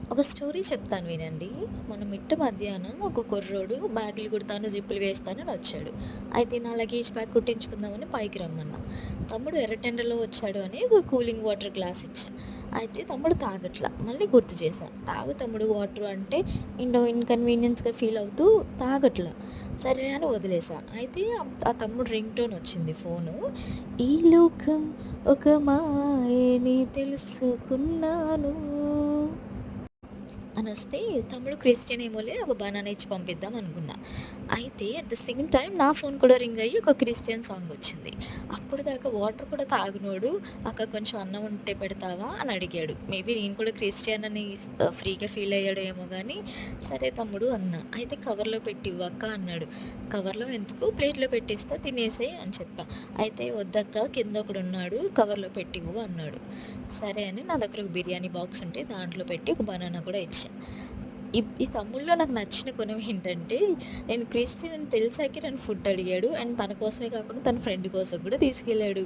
ఒక స్టోరీ చెప్తాను వినండి. మొన్న మిట్ట మధ్యాహ్నం ఒక కుర్రోడు బ్యాగులు కుడతాను, జిప్పులు వేస్తానని వచ్చాడు. అయితే నా లగేజ్ బ్యాగ్ కుట్టించుకుందామని పైకి రమ్మన్నా. తమ్ముడు ఎర్రటెండలో వచ్చాడు అని ఒక కూలింగ్ వాటర్ గ్లాస్ ఇచ్చా. అయితే తమ్ముడు తాగట్లా. మళ్ళీ గుర్తు చేశా. తాగు తమ్ముడు వాటర్ అంటే ఇన్‌కన్వీనియన్స్‌గా ఫీల్ అవుతూ తాగట్లా. సరే అని వదిలేసా. అయితే ఆ తమ్ముడు రింగ్ టోన్ వచ్చింది ఫోను. ఈ లోకం ఒక మాయని తెలుసుకున్నాను అనొస్తే, తమ్ముడు క్రిస్టియన్ ఏమోలే ఒక బనానా ఇచ్చి పంపిద్దాం అనుకున్నా. అయితే అట్ ద సేమ్ టైమ్ నా ఫోన్ కూడా రింగ్ అయ్యి ఒక క్రిస్టియన్ సాంగ్ వచ్చింది. అప్పటిదాకా వాటర్ కూడా తాగనోడు "అక్క కొంచెం అన్నం ఉంటే పెడతావా?" అని అడిగాడు. మేబీ నేను కూడా క్రిస్టియన్ అని ఫ్రీగా ఫీల్ అయ్యాడో ఏమో గానీ, సరే తమ్ముడు అన్నా. అయితే కవర్‌లో పెట్టివ్వు అక్క అన్నాడు. కవర్‌లో ఎందుకు ప్లేట్‌లో పెట్టిస్తా తినేసేయ్ అని చెప్పా. అయితే వద్దక్క కింద ఒకడున్నాడు కవర్‌లో పెట్టివ్వు అన్నాడు. సరే అని నా దగ్గర ఒక బిర్యానీ బాక్స్ ఉంటే దాంట్లో పెట్టి ఒక బనానా కూడా ఇచ్చా. ఈ తమ్ముడిలో నాకు నచ్చిన గుణం ఏంటంటే, నేను క్రిస్టియన్ అని తెలిసాకే నన్ను ఫుడ్ అడిగాడు. అండ్ తన కోసమే కాకుండా తన ఫ్రెండ్ కోసం కూడా తీసుకెళ్ళాడు.